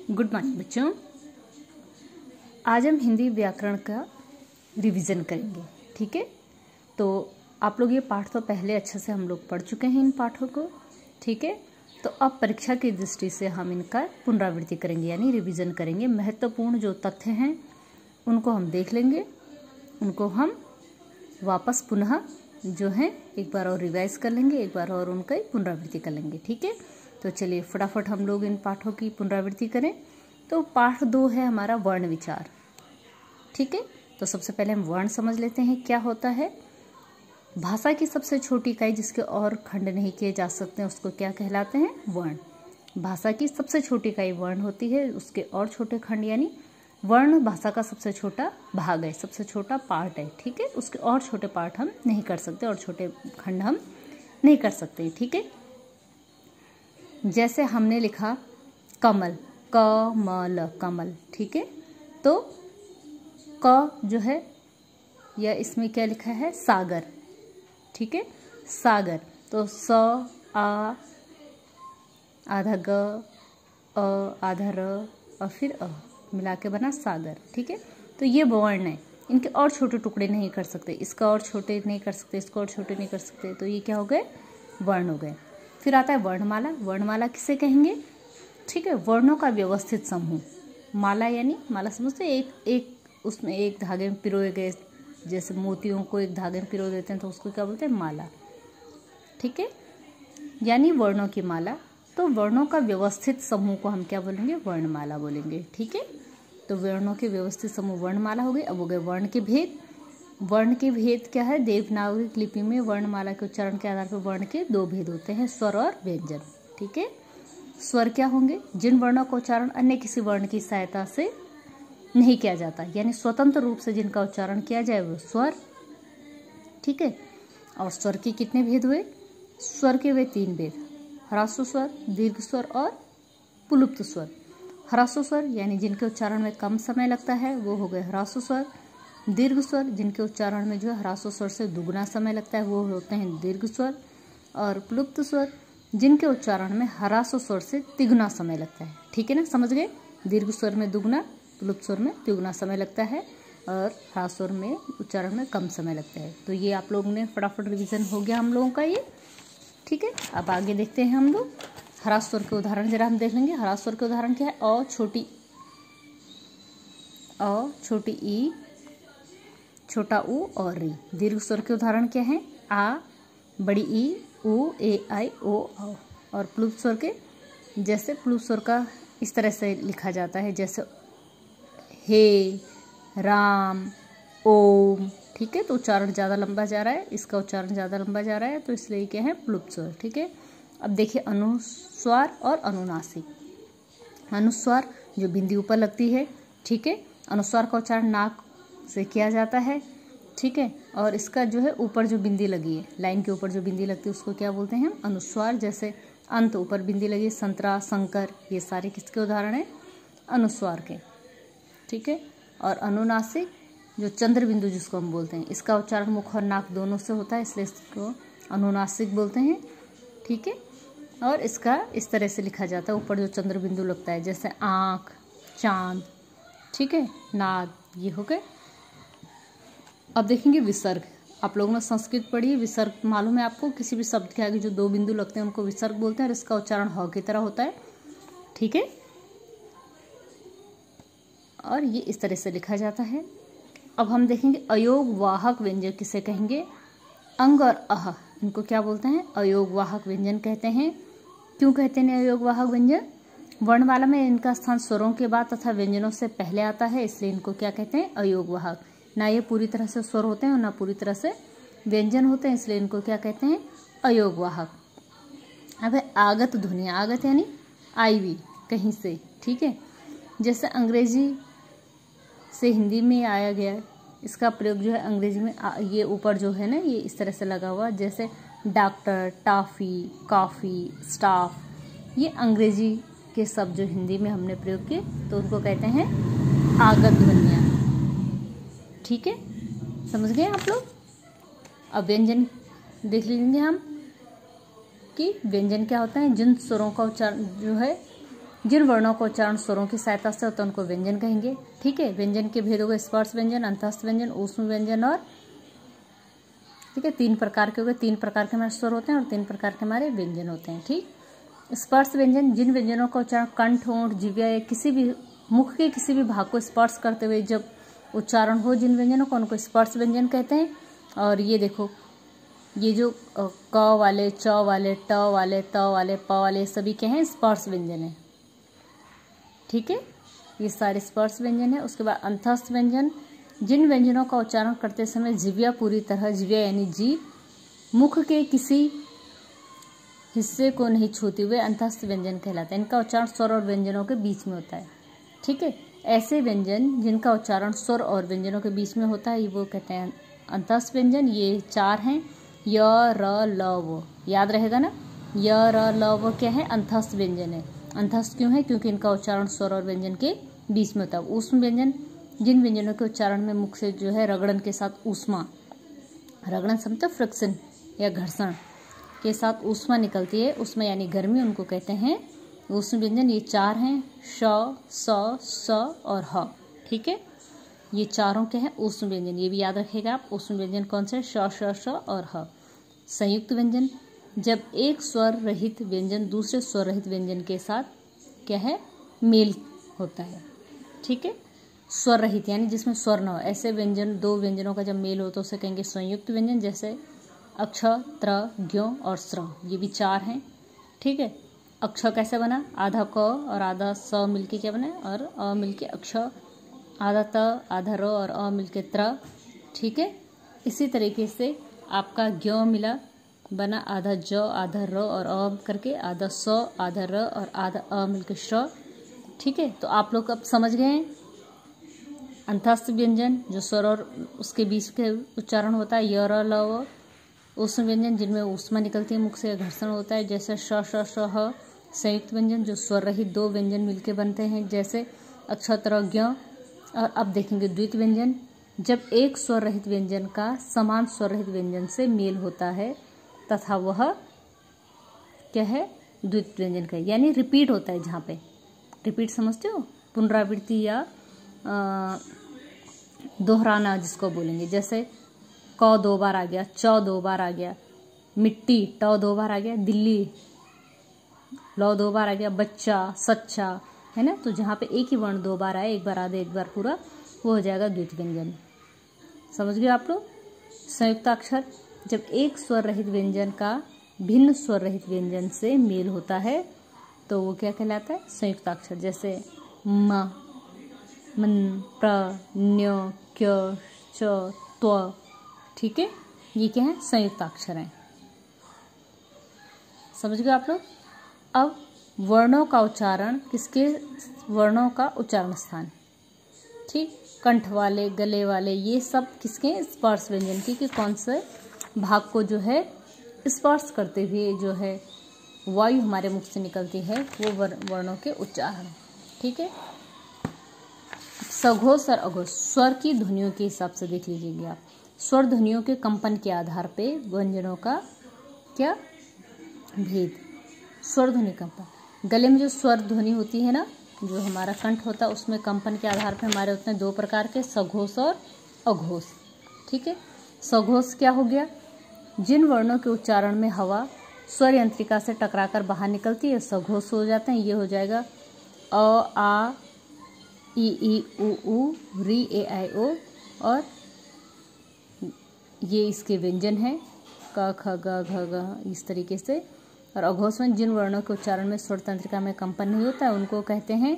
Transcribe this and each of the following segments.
Good morning बच्चों। आज हम हिंदी व्याकरण का रिवीजन करेंगे। ठीक है, तो आप लोग ये पाठ तो पहले अच्छे से हम लोग पढ़ चुके हैं इन पाठों को। ठीक है, तो अब परीक्षा की दृष्टि से हम इनका पुनरावृत्ति करेंगे यानी रिवीजन करेंगे। महत्वपूर्ण जो तथ्य हैं उनको हम देख लेंगे, उनको हम वापस पुनः जो है एक बार और रिवाइज कर लेंगे, एक बार और उनका पुनरावृत्ति कर लेंगे। ठीक है, तो चलिए फटाफट हम लोग इन पाठों की पुनरावृत्ति करें। तो पाठ 2 है हमारा वर्ण विचार। ठीक है, तो सबसे पहले हम वर्ण समझ लेते हैं क्या होता है। भाषा की सबसे छोटी इकाई जिसके और खंड नहीं किए जा सकते उसको क्या कहलाते हैं? वर्ण। भाषा की सबसे छोटी इकाई वर्ण होती है, उसके और छोटे खंड यानी वर्ण भाषा का सबसे छोटा भाग है, सबसे छोटा पार्ट है। ठीक है, उसके और छोटे पार्ट हम नहीं कर सकते और छोटे खंड हम नहीं कर सकते। ठीक है, जैसे हमने लिखा कमल, कमल, कमल। ठीक है, तो क जो है या इसमें क्या लिखा है? सागर। ठीक है, सागर। तो स आ आधा ग आधा र और फिर मिला के बना सागर। ठीक है, तो ये वर्ण है, इनके और छोटे टुकड़े नहीं कर सकते, इसका और छोटे नहीं कर सकते, इसको और छोटे नहीं कर सकते, तो ये क्या हो गए? वर्ण हो गए। फिर आता है वर्णमाला। वर्णमाला किसे कहेंगे? ठीक है, वर्णों का व्यवस्थित समूह। माला यानी माला समझते, एक उसमें एक धागे में पिरोए गए, जैसे मोतियों को एक धागे में पिरो देते हैं तो उसको क्या बोलते हैं? माला। ठीक है, यानी वर्णों की माला। तो वर्णों का व्यवस्थित समूह को हम क्या बोलेंगे? वर्णमाला बोलेंगे। ठीक है, तो वर्णों के व्यवस्थित समूह वर्णमाला हो गए। अब हो गए वर्ण के भेद। वर्ण के भेद क्या है? देवनागरी लिपि में वर्णमाला के उच्चारण के आधार पर वर्ण के 2 भेद होते हैं, स्वर और व्यंजन। ठीक है, स्वर क्या होंगे? जिन वर्णों का उच्चारण अन्य किसी वर्ण की सहायता से नहीं किया जाता, यानी स्वतंत्र रूप से जिनका उच्चारण किया जाए वो स्वर। ठीक है, और स्वर के कितने भेद हुए? स्वर के वे 3 भेद, ह्रस्व स्वर, दीर्घ स्वर और प्लुप्त स्वर। ह्रस्व स्वर यानी जिनके उच्चारण में कम समय लगता है वो हो गए ह्रस्व स्वर। दीर्घ स्वर जिनके उच्चारण में जो है ह्रस्व स्वर से दुगुना समय लगता है वो होते हैं दीर्घ स्वर। और प्लुप्त स्वर जिनके उच्चारण में ह्रस्व स्वर से तिगुना समय लगता है। ठीक है ना, समझ गए? दीर्घ स्वर में दुगुना, प्लुप्त स्वर में तिगुना समय लगता है और ह्रस्व स्वर में उच्चारण में कम समय लगता है। तो ये आप लोगों ने फटाफट रिविजन हो गया हम लोगों का ये। ठीक है, अब आगे देखते हैं हम लोग ह्रस्व स्वर के उदाहरण जरा हम देख लेंगे। ह्रस्व स्वर के उदाहरण क्या है? अ छोटी ई, छोटा ऊ और री। दीर्घ स्वर के उदाहरण क्या है? आ, बड़ी ई, उ, ए, आई, ओ, औ। और प्लुप्त स्वर के, जैसे प्लुप्त स्वर का इस तरह से लिखा जाता है जैसे हे, राम, ओम। ठीक है, तो उच्चारण ज़्यादा लंबा जा रहा है, इसका उच्चारण ज़्यादा लंबा जा रहा है, तो इसलिए क्या है? प्लुप्त स्वर। ठीक है, अब देखिए अनुस्वार और अनुनासिक। अनुस्वार जो बिंदी ऊपर लगती है। ठीक है, अनुस्वार का उच्चारण नाक से किया जाता है। ठीक है, और इसका जो है ऊपर जो बिंदी लगी है, लाइन के ऊपर जो बिंदी लगती है उसको क्या बोलते हैं हम? अनुस्वार। जैसे अंत ऊपर बिंदी लगी, संतरा, शंकर, ये सारे किसके उदाहरण हैं? अनुस्वार के। ठीक है, और अनुनासिक जो चंद्र बिंदु जिसको हम बोलते हैं, इसका उच्चारण मुख और नाक दोनों से होता है, इसलिए इसको अनुनासिक बोलते हैं। ठीक है, और इसका इस तरह से लिखा जाता है, ऊपर जो चंद्र बिंदु लगता है जैसे आँख, चांद। ठीक है, नाद, ये हो गए। अब देखेंगे विसर्ग। आप लोगों ने संस्कृत पढ़ी, विसर्ग मालूम है आपको? किसी भी शब्द के आगे जो 2 बिंदु लगते हैं उनको विसर्ग बोलते हैं और इसका उच्चारण ह की तरह होता है। ठीक है, और ये इस तरह से लिखा जाता है। अब हम देखेंगे अयोग वाहक व्यंजन किसे कहेंगे? अंग और अह, इनको क्या बोलते हैं? अयोग वाहक व्यंजन कहते हैं। क्यों कहते हैं अयोग वाहक व्यंजन? वर्णमाला में इनका स्थान स्वरों के बाद तथा व्यंजनों से पहले आता है, इसलिए इनको क्या कहते हैं? अयोग वाहक। ना ये पूरी तरह से स्वर होते हैं और ना पूरी तरह से व्यंजन होते हैं, इसलिए इनको क्या कहते हैं? अयोग वाहक। अब है आगत ध्वनियाँ। आगत यानी आई हुई कहीं से। ठीक है, जैसे अंग्रेजी से हिंदी में आया गया है, इसका प्रयोग जो है अंग्रेजी में ये ऊपर जो है ना ये इस तरह से लगा हुआ, जैसे डॉक्टर, टॉफ़ी, कॉफ़ी, स्टाफ, ये अंग्रेजी के शब्द जो हिंदी में हमने प्रयोग किए तो उनको कहते हैं आगत ध्वनियाँ। ठीक है, समझ गए आप लोग? अब व्यंजन देख लेंगे हम कि व्यंजन क्या होता है। जिन स्वरों का उच्चारण जो है जिन वर्णों का उच्चारण स्वरों की सहायता से होता है उनको व्यंजन कहेंगे। ठीक है, व्यंजन के भेद हो गए स्पर्श व्यंजन, अंतस्थ व्यंजन, ऊष्म व्यंजन और, ठीक है, 3 प्रकार के हो गए। 3 प्रकार के हमारे स्वर होते हैं और 3 प्रकार के हमारे व्यंजन होते हैं। ठीक, स्पर्श व्यंजन जिन व्यंजनों का उच्चारण कंठ, होंठ, जिह्वा या किसी भी मुख के किसी भी भाग को स्पर्श करते हुए जब उच्चारण हो, जिन व्यंजनों को, उनको स्पर्श व्यंजन कहते हैं। और ये देखो, ये जो क वाले, च वाले, ट वाले, त वाले, प वाले, सभी के हैं स्पर्श व्यंजन है। ठीक है, ये सारे स्पर्श व्यंजन है। उसके बाद अंतस्थ व्यंजन जिन व्यंजनों का उच्चारण करते समय जिह्वा पूरी तरह, जिह्वा यानी जीभ, मुख के किसी हिस्से को नहीं छूते हुए अंतस्थ व्यंजन कहलाते हैं। इनका उच्चारण स्वर और व्यंजनों के बीच में होता है। ठीक है, ऐसे व्यंजन जिनका उच्चारण स्वर और व्यंजनों के बीच में होता है वो कहते हैं अंतस्थ व्यंजन। ये 4 हैं, य, र, ल, व। याद रहेगा ना, य, र, ल, व क्या है? अंतस्थ व्यंजन है। अंतस्थ क्यों है? क्योंकि इनका उच्चारण स्वर और व्यंजन के बीच में होता है। ऊष्म व्यंजन जिन व्यंजनों के उच्चारण में मुख से जो है रगड़न के साथ ऊष्मा, रगड़न समझते फ्रिक्शन या घर्षण के साथ ऊष्मा निकलती है, ऊष्मा यानी गर्मी, उनको कहते हैं ऊष्म व्यंजन। ये 4 हैं, श, स, स और ह। ठीक है, ये चारों के हैं ऊष्म व्यंजन, ये भी याद रखिएगा आप। ऊष्म व्यंजन कौन से? श, श, श और ह। संयुक्त व्यंजन जब एक स्वर रहित व्यंजन दूसरे स्वर रहित व्यंजन के साथ क्या है? मेल होता है। ठीक है, स्वर रहित यानी जिसमें स्वर न हो, ऐसे व्यंजन, 2 व्यंजनों का जब मेल हो तो उसे कहेंगे संयुक्त व्यंजन। जैसे अक्ष, त्र, ज्ञ और स्र, ये भी 4 हैं। ठीक है, अक्ष कैसे बना? आधा क और आधा स मिलके क्या बना? और अ मिलके अक्ष, आधा त, आधा र और अ मिलके त्र। ठीक है, इसी तरीके से आपका ज्ञ मिला, बना आधा ज, आधा र और अ करके, आधा स, आधा र और आधा अ मिलके श। ठीक है, तो आप लोग अब समझ गए हैं अंतस्थ व्यंजन जो स्वर और उसके बीच के उच्चारण होता है, य, र, ल, व। ऊष्म व्यंजन जिनमें ऊष्मा निकलती है मुख से, घर्षण होता है, जैसे श, श, श, ह। संयुक्त व्यंजन जो स्वर रहित 2 व्यंजन मिलके बनते हैं, जैसे अक्ष, त्र, ज्ञ। और अब देखेंगे द्वित व्यंजन जब एक स्वर रहित व्यंजन का समान स्वर रहित व्यंजन से मेल होता है तथा वह क्या है? द्वित व्यंजन का, यानी रिपीट होता है। जहाँ पे रिपीट समझते हो, पुनरावृत्ति या दोहराना जिसको बोलेंगे। जैसे क 2 बार आ गया, च 2 बार आ गया, मिट्टी ट 2 बार आ गया, दिल्ली ल 2 बार आ गया, बच्चा, सच्चा, है ना। तो जहाँ पे एक ही वर्ण 2 बार आए, एक बार आधे एक बार पूरा, वो हो जाएगा द्वित व्यंजन। समझ गए आप लोग? संयुक्ताक्षर जब एक स्वर रहित व्यंजन का भिन्न स्वर रहित व्यंजन से मेल होता है तो वो क्या कहलाता है? संयुक्ताक्षर। जैसे म, मन, प्र, न्य, क्य, च, त्व। ठीक है, ये क्या है? संयुक्ताक्षर हैं। समझ गए आप लोग? अब वर्णों का उच्चारण, किसके वर्णों का उच्चारण स्थान? ठीक, कंठ वाले, गले वाले, ये सब किसके? स्पर्श व्यंजन के, कि कौन से भाग को जो है स्पर्श करते हुए जो है वायु हमारे मुख से निकलती है, वो वर्णों के उच्चारण। ठीक है, सघोष और अघोष स्वर की ध्वनियों के हिसाब से देख लीजिएगा आप। स्वर ध्वनियों के कंपन के आधार पे व्यंजनों का क्या भेद? स्वर ध्वनि कंपन, गले में जो स्वर ध्वनि होती है ना, जो हमारा कंठ होता है, उसमें कंपन के आधार पे हमारे होते हैं 2 प्रकार के, सघोष और अघोष। ठीक है, सघोष क्या हो गया? जिन वर्णों के उच्चारण में हवा स्वर यंत्रिका से टकराकर बाहर निकलती है सघोष हो जाते हैं। ये हो जाएगा अ, आ, ई, उ, री, ए, आई, ओ, और ये इसके व्यंजन हैं, क, ख, ग, घ, ग, इस तरीके से। और अघोष में जिन वर्णों के उच्चारण में स्वर तंत्रिका में कंपन नहीं होता है उनको कहते हैं,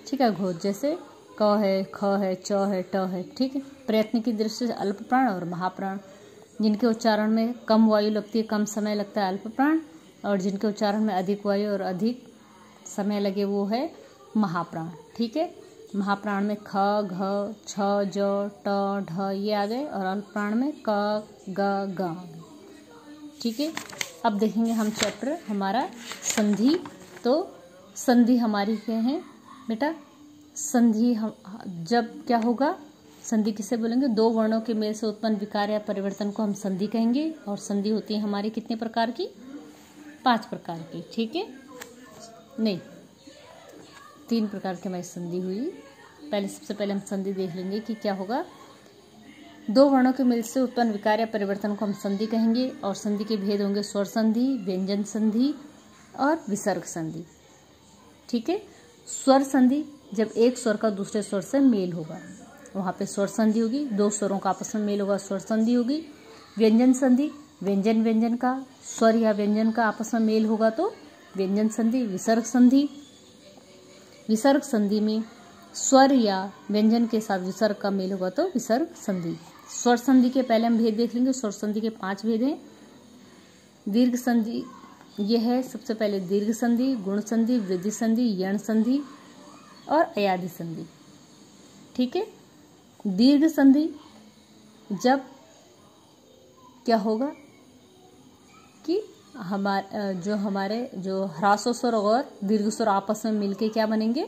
ठीक है, घोष। जैसे क है, ख है, च है, ट है। ठीक है, प्रयत्न की दृष्टि से अल्प प्राण और महाप्राण, जिनके उच्चारण में कम वायु लगती है, कम समय लगता है, अल्प प्राण। और जिनके उच्चारण में अधिक वायु और अधिक समय लगे वो है महाप्राण। ठीक है, महाप्राण में ख, घ, छ, ज, ट, ढ ये आ गए, और अल्प प्राण में क, ग, ग। ठीक है, अब देखेंगे हम चैप्टर हमारा संधि। तो संधि हमारी क्या है बेटा? संधि हम जब क्या होगा? संधि किसे बोलेंगे? 2 वर्णों के मेल से उत्पन्न विकार या परिवर्तन को हम संधि कहेंगे। और संधि होती है हमारी कितने प्रकार की? 5 प्रकार की। ठीक है, नहीं 3 प्रकार की हमारी संधि हुई। सबसे पहले हम संधि देख लेंगे कि क्या होगा। 2 वर्णों के मिल से उत्पन्न विकार या परिवर्तन को हम संधि कहेंगे और संधि के भेद होंगे स्वर संधि, व्यंजन संधि और विसर्ग संधि। ठीक है। स्वर संधि जब एक स्वर का दूसरे स्वर से मेल होगा वहाँ पे स्वर संधि होगी। 2 स्वरों का आपस में मेल होगा, स्वर संधि होगी। व्यंजन संधि व्यंजन का स्वर या व्यंजन का आपस में मेल होगा तो व्यंजन संधि। विसर्ग संधि में स्वर या व्यंजन के साथ विसर्ग का मेल होगा तो विसर्ग संधि। स्वर संधि के पहले हम भेद देख लेंगे। स्वर संधि के 5 भेद हैं। दीर्घ संधि ये है सबसे पहले दीर्घ संधि, गुण संधि, वृद्धि संधि, यण संधि और अयादि संधि। ठीक है। दीर्घ संधि जब क्या होगा कि हमारे जो ह्रासव स्वर और दीर्घ स्वर आपस में मिलके क्या बनेंगे,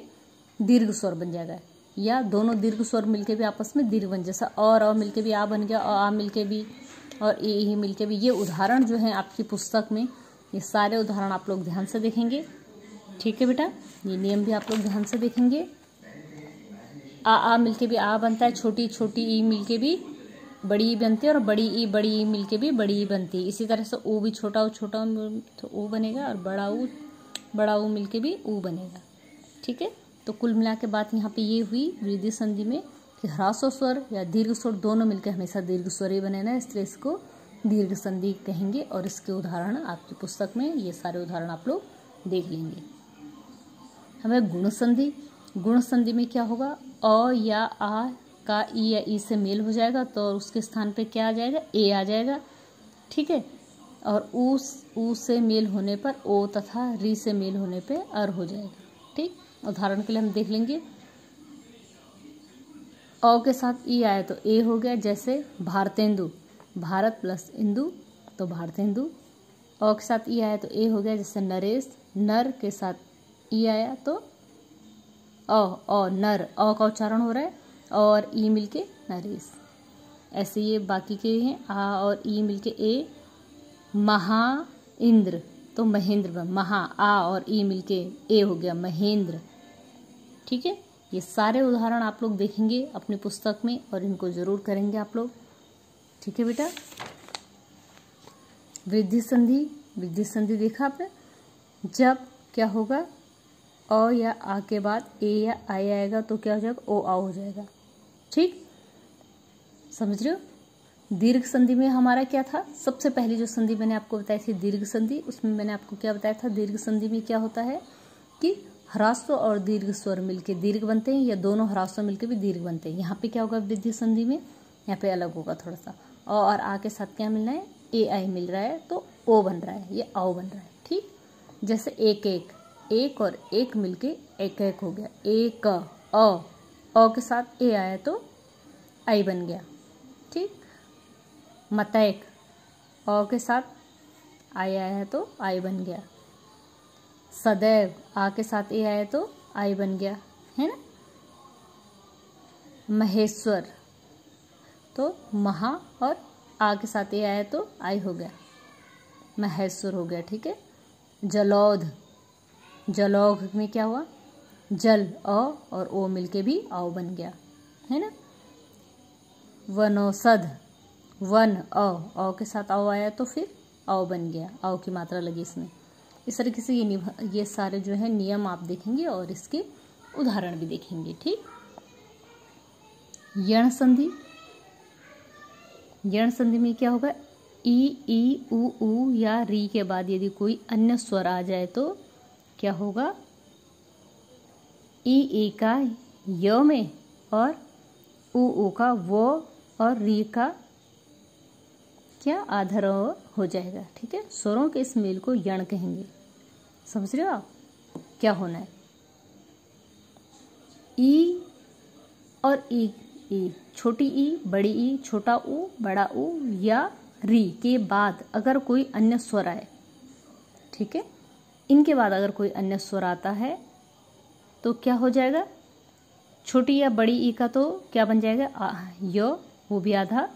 दीर्घ स्वर बन जाएगा। या दोनों दीर्घ स्वर मिलके भी आपस में दीर्घ बन, जैसा और मिलके भी आ बन गया, आ मिलके भी और ई मिलके भी। ये उदाहरण जो है आपकी पुस्तक में, ये सारे उदाहरण आप लोग ध्यान से देखेंगे। ठीक है बेटा, ये नियम भी आप लोग ध्यान से देखेंगे। आ मिलके भी आ बनता है, छोटी ई मिलके भी बड़ी ई बनती है और बड़ी ई मिलके भी बड़ी ई बनती है। इसी तरह से ऊ भी छोटा ऊ तो ऊ बनेगा और बड़ा ऊ मिलके भी ऊ बनेगा। ठीक है। तो कुल मिला के बात यहाँ पे ये हुई वृद्धि संधि में कि ह्रासव स्वर या दीर्घ स्वर दोनों मिलकर हमेशा दीर्घ स्वर ही बनेगा, इसलिए इसको दीर्घ संधि कहेंगे। और इसके उदाहरण आपकी पुस्तक में ये सारे उदाहरण आप लोग देख लेंगे। हमें गुण संधि में क्या होगा, अ या आ का ई या ई से मेल हो जाएगा तो उसके स्थान पे क्या आ जाएगा, ए आ जाएगा। ठीक है। और ऊ से मेल होने पर ओ तथा री से मेल होने पे अर हो जाएगा। ठीक। उदाहरण के लिए हम देख लेंगे। अ के साथ ई आया तो ए हो गया, जैसे भारतेंदु, भारत प्लस इंदु तो भारतेंदु। अ के साथ ई आया तो ए हो गया, जैसे नरेश, नर के साथ ई आया तो नर, अ का उच्चारण हो रहा है और ई मिलके नरेश। ऐसे ये बाकी के हैं, आ और ई मिलके ए, महा इंद्र तो महेंद्र, महा आ और ई मिलके ए हो गया महेंद्र। ठीक है। ये सारे उदाहरण आप लोग देखेंगे अपनी पुस्तक में और इनको जरूर करेंगे आप लोग। ठीक है बेटा। वृद्धि संधि देखा आपने, जब क्या होगा अ या आ के बाद ए या आई आएगा तो क्या हो जाएगा, ओ आ हो जाएगा। ठीक, समझ रहे हो। दीर्घ संधि में हमारा क्या था, सबसे पहली जो संधि मैंने आपको बताई थी दीर्घ संधि, उसमें मैंने आपको क्या बताया था, दीर्घ संधि में क्या होता है कि ह्रास्व और दीर्घ स्वर मिलके दीर्घ बनते हैं या दोनों ह्रास्व मिलके भी दीर्घ बनते हैं। यहाँ पे क्या होगा वृद्धि संधि में, यहाँ पे अलग होगा थोड़ा सा, और आ के साथ क्या मिलना है, ए आई मिल रहा है तो ओ बन रहा है, ये आओ बन रहा है। ठीक, जैसे एक और एक मिलके एक हो गया, एक अ के साथ ए आया तो आई बन गया। ठीक, मतैक अ के साथ आई आया तो आई बन गया। सदैव आ के साथ ए आया तो आई बन गया, है ना। महेश्वर तो महा और आ के साथ ए आया तो आई हो गया, महेश्वर हो गया। ठीक है। जलौघ में क्या हुआ, जल अ और ओ मिलके भी आओ बन गया, है ना। वनौषध वन अ के साथ आओ आया तो फिर आओ बन गया, आओ की मात्रा लगी इसमें। इस तरीके से ये सारे जो है नियम आप देखेंगे और इसके उदाहरण भी देखेंगे। ठीक, यण संधि में क्या होगा, ई ऊ या री के बाद यदि कोई अन्य स्वर आ जाए तो क्या होगा, ई का य में और ऊ का वो और री का क्या आधा हो जाएगा। ठीक है, स्वरों के इस मेल को यण कहेंगे। समझ रहे हो आप क्या होना है। ई और ई छोटी ई बड़ी ई, छोटा ऊ बड़ा ऊ या री के बाद अगर कोई अन्य स्वर आए, ठीक है, इनके बाद अगर कोई अन्य स्वर आता है तो क्या हो जाएगा, छोटी या बड़ी ई का तो क्या बन जाएगा, यो वो भी आधा,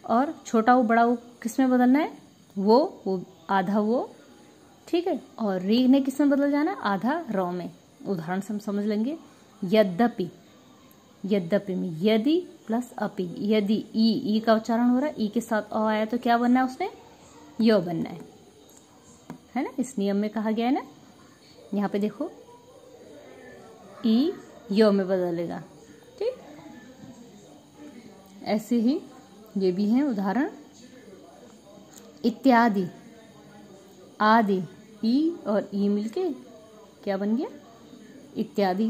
और छोटा ऊ बड़ा ऊ किस में बदलना है, वो आधा वो। ठीक है, और री ने किस में बदल जाना, आधा रौ में। उदाहरण से हम समझ लेंगे। यद्यपि, यद्यपि में यदि प्लस अपि, यदि ई का उच्चारण हो रहा है, ई के साथ अ आया तो क्या बनना है उसने, य बनना है ना। इस नियम में कहा गया है ना। यहाँ पे देखो ई य में बदलेगा, ठीक। ऐसे ही ये भी है उदाहरण। इत्यादि, आदि, ई और ई मिलके क्या बन गया, इत्यादि,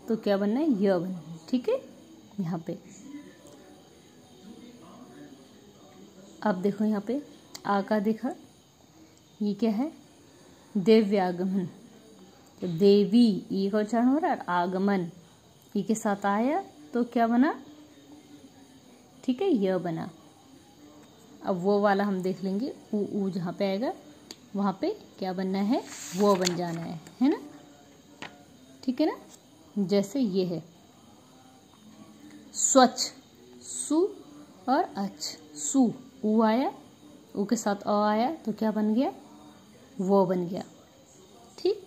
तो क्या बनना है, य बनना है, ठीक है। यहाँ पे अब देखो, यहाँ पे आ का देखा, ये क्या है, दिव्यागमन, तो देवी ई का उच्चारण हो रहा है, आगमन ई के साथ आया तो क्या बना, ठीक है, य बना। अब वो वाला हम देख लेंगे, ऊ जहाँ पे आएगा वहाँ पे क्या बनना है, वो बन जाना है ना, ठीक है ना। जैसे ये है स्वच्छ, सु और अच्छ, सु, ऊ आया, ऊ के साथ अ आया तो क्या बन गया, वो बन गया, ठीक।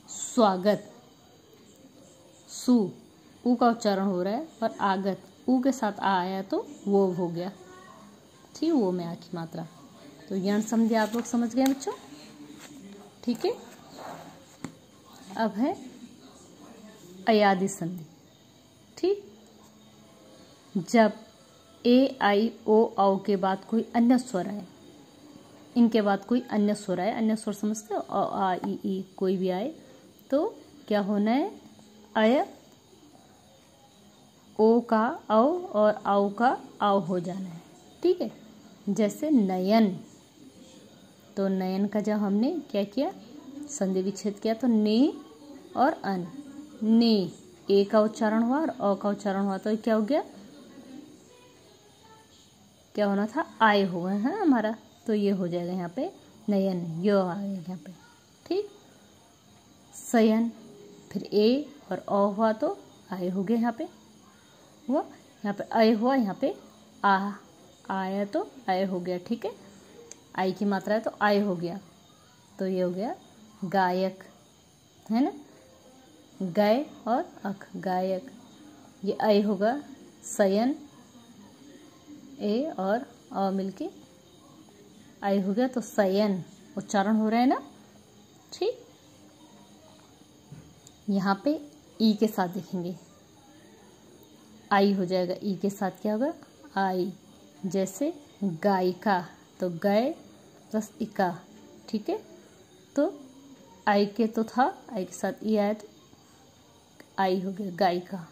स्वागत, सु, ऊ का उच्चारण हो रहा है, और आगत, ऊ के साथ आ आया तो वो हो गया, ठीक, वो में आ की मात्रा। तो यण संधि आप लोग समझ गए बच्चों, ठीक है। अब है अयादि संधि, ठीक। जब ए आई ओ औ के बाद कोई अन्य स्वर आए, इनके बाद कोई अन्य स्वर आए, अन्य स्वर समझते हो, अ आ ई कोई भी आए तो क्या होना है, अय, ओ का औ और औ का आव हो जाना है, ठीक है। जैसे नयन, तो नयन का जब हमने क्या किया, संधि विच्छेद किया तो ने और अन, ने, ए का उच्चारण हुआ और अ का उच्चारण हुआ तो क्या हो गया, क्या होना था, आय हो गया है हमारा, तो ये हो जाएगा यहाँ पे नयन, य आ गया यहाँ पे, ठीक। सयन, फिर ए और अ हुआ तो आय हो गया, यहाँ पे हुआ, यहाँ पे अय हुआ, यहाँ पे आ आया तो आय हो गया, ठीक है। आई की मात्रा है तो आय हो गया, तो ये हो गया गायक, है ना, गाय और अख, गायक। ये अय होगा, सयन, ए और अ मिलके आय हो गया, तो सयन उच्चारण हो रहा है ना, ठीक। यहाँ पे ई के साथ देखेंगे, आई हो जाएगा, ई के साथ क्या होगा, आई। जैसे गायिका, तो गय प्लस इका, ठीक है। तो आई के तो था, आई के साथ ई आया तो आई हो गया, गायिका,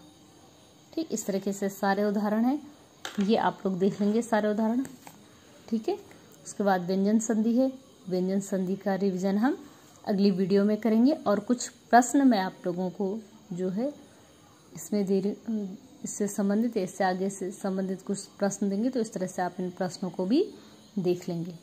ठीक। इस तरीके से सारे उदाहरण हैं, ये आप लोग देख लेंगे सारे उदाहरण, ठीक है। उसके बाद व्यंजन संधि है, व्यंजन संधि का रिवीजन हम अगली वीडियो में करेंगे, और कुछ प्रश्न मैं आप लोगों को जो है इसमें इससे संबंधित, इससे आगे से संबंधित कुछ प्रश्न देंगे, तो इस तरह से आप इन प्रश्नों को भी देख लेंगे।